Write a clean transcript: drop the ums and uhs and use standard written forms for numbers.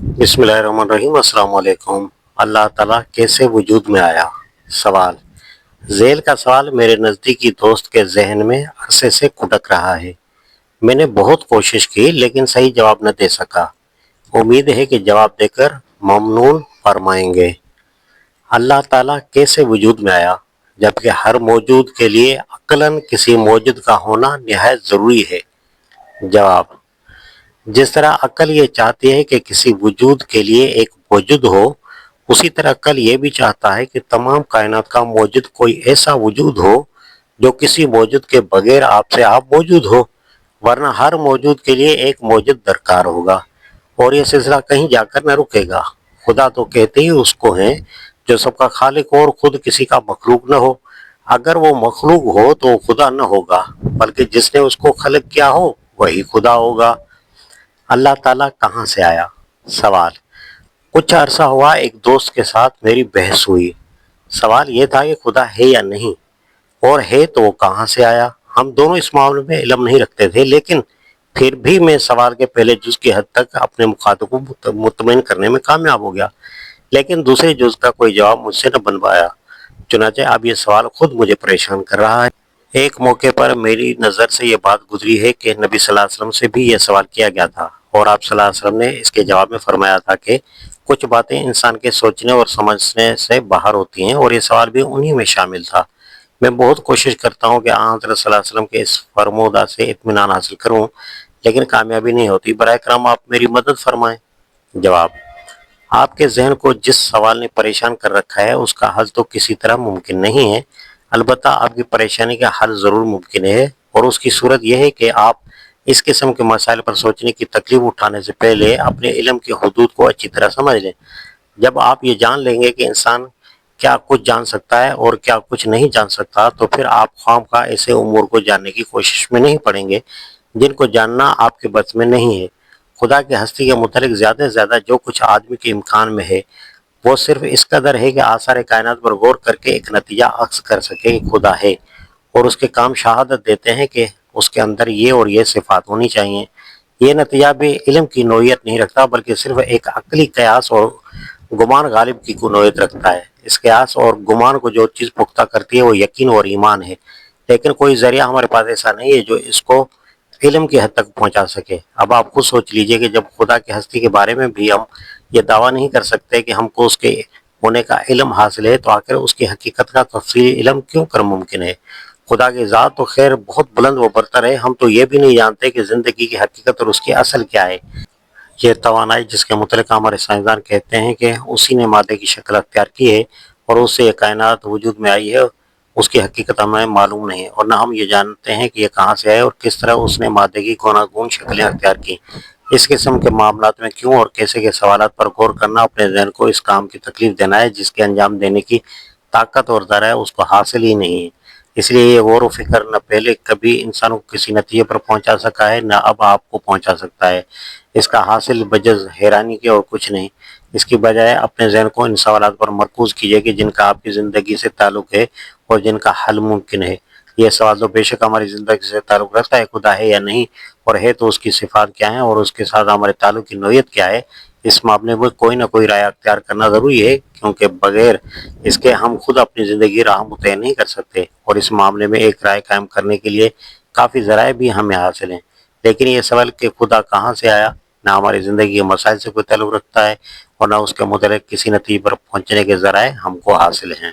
बिस्मिल्लाहिर्रहमानिर्रहीम। अस्सलाम वालेकुम। अल्लाह ताला कैसे वजूद में आया? सवाल। झेल का सवाल मेरे नज़दीकी दोस्त के जहन में अरसे से खुटक रहा है। मैंने बहुत कोशिश की लेकिन सही जवाब न दे सका। उम्मीद है कि जवाब देकर ममनून फरमाएंगे। अल्लाह ताला कैसे वजूद में आया जबकि हर मौजूद के लिए अक्लन किसी मौजूद का होना निहायत ज़रूरी है? जवाब। जिस तरह अक्ल ये चाहती है कि किसी वजूद के लिए एक वजूद हो, उसी तरह अक्ल ये भी चाहता है कि तमाम कायनात का मौजूद कोई ऐसा वजूद हो जो किसी मौजूद के बगैर आपसे आप मौजूद हो, वरना हर मौजूद के लिए एक मौजूद दरकार होगा और ये सिलसिला कहीं जाकर न रुकेगा। खुदा तो कहते ही उसको हैं जो सबका खालिक हो और खुद किसी का मखलूक न हो। अगर वो मखलूक हो तो खुदा न होगा, बल्कि जिसने उसको खलक किया हो वही खुदा होगा। अल्लाह ताला कहाँ से आया? सवाल। कुछ अरसा हुआ एक दोस्त के साथ मेरी बहस हुई। सवाल ये था कि खुदा है या नहीं, और है तो वो कहाँ से आया। हम दोनों इस मामले में इल्म नहीं रखते थे, लेकिन फिर भी मैं सवाल के पहले जुज की हद तक अपने मुखातिब को मुतमईन करने में कामयाब हो गया, लेकिन दूसरे जुज का कोई जवाब मुझसे न बन पाया। चुनाचे अब ये सवाल खुद मुझे परेशान कर रहा है। एक मौके पर मेरी नज़र से ये बात गुजरी है कि नबी सल्लल्लाहु अलैहि वसल्लम से भी ये सवाल किया गया था और आप सल्लल्लाहु अलैहि वसल्लम ने इसके जवाब में फरमाया था कि कुछ बातें इंसान के सोचने और समझने से बाहर होती हैं, और ये सवाल भी उन्हीं में शामिल था। मैं बहुत कोशिश करता हूँ कि हज़रत सल्लल्लाहु अलैहि वसल्लम के इस फरमोदा से इत्मीनान हासिल करूँ, लेकिन कामयाबी नहीं होती। बराए करम आप मेरी मदद फरमाएं। जवाब। आपके जहन को जिस सवाल ने परेशान कर रखा है उसका हल तो किसी तरह मुमकिन नहीं है। अलबत्ता आपकी परेशानी का हल ज़रूर मुमकिन है, और उसकी सूरत यह है कि आप इस किस्म के मसाइल पर सोचने की तकलीफ उठाने से पहले अपने इल्म की हदूद को अच्छी तरह समझ लें। जब आप ये जान लेंगे कि इंसान क्या कुछ जान सकता है और क्या कुछ नहीं जान सकता, तो फिर आप ख्वामखा ऐसे उमूर को जानने की कोशिश में नहीं पड़ेंगे जिनको जानना आपके बस में नहीं है। खुदा की हस्ती के मुतालिक ज़्यादा से ज़्यादा जो कुछ आदमी के इम्कान में है वो सिर्फ इस कदर है कि आसार कायनात पर गौर करके एक नतीजा अक्स कर सके कि खुदा है, और उसके काम शहादत देते हैं कि उसके अंदर ये और ये सिफात होनी चाहिए। ये नतीजा भी इल्म की नोयत नहीं रखता, बल्कि सिर्फ एक अकली कयास और गुमान गालिब की नोयत रखता है। इस कयास और गुमान को जो चीज़ पुख्ता करती है वो यकीन और ईमान है, लेकिन कोई ज़रिया हमारे पास ऐसा नहीं है जो इसको इल्म की हद तक पहुंचा सके। अब आप खुद सोच लीजिए कि जब खुदा की हस्ती के बारे में भी हम ये दावा नहीं कर सकते कि हमको उसके होने का इल्म हासिल है, तो आखिर उसकी हकीकत का तफसीली इल्म क्यों कर मुमकिन है? खुदा की ज़ात तो खैर बहुत बुलंद व बरतर है, हम तो ये भी नहीं जानते कि ज़िंदगी की हकीकत और उसकी असल क्या है। ये तवानाई जिसके मुतल्लिक़ हमारे साइंसदान कहते हैं कि उसी ने मादे की शक्ल अख्तियार की है और उससे ये कायनात वजूद में आई है, उसकी हकीकत हमें मालूम नहीं है, और न हम ये जानते हैं कि ये कहाँ से आए और किस तरह उसने मादे की गूनागून शक्लें अख्तियार की। इस किस्म के मामलात में क्यों और कैसे के सवालात पर गौर करना अपने जहन को इस काम की तकलीफ देना है जिसके अंजाम देने की ताकत और ज़रा उसको हासिल ही नहीं है। इसलिए ये गौर व फिक्र न पहले कभी इंसान को किसी नतीजे पर पहुंचा सका है, न अब आपको पहुंचा सकता है। इसका हासिल बजज़ हैरानी के और कुछ नहीं। इसकी बजाय अपने जहन को इन सवालात पर मरकूज़ कीजिए कि जिनका आपकी ज़िंदगी से ताल्लुक़ है और जिनका हल मुमकिन है। ये सवाल तो बेशक हमारी ज़िंदगी से ताल्लुक़ रखता है, खुदा है या नहीं, और है तो उसकी सिफ़ात क्या हैं और उसके साथ हमारे ताल्लुक़ की नोयत क्या है। इस मामले में कोई ना कोई राय अख्तियार करना ज़रूरी है, क्योंकि बगैर इसके हम खुद अपनी ज़िंदगी राह मुतय्यन नहीं कर सकते, और इस मामले में एक राय कायम करने के लिए काफ़ी ज़राए भी हमें हासिल हैं। लेकिन ये सवाल कि खुदा कहाँ से आया ना हमारी ज़िंदगी के मसाइल से कोई ताल्लुक़ रखता है और ना उसके मुतल्लिक़ किसी नतीजे पर पहुँचने के ज़राए हमको हासिल हैं।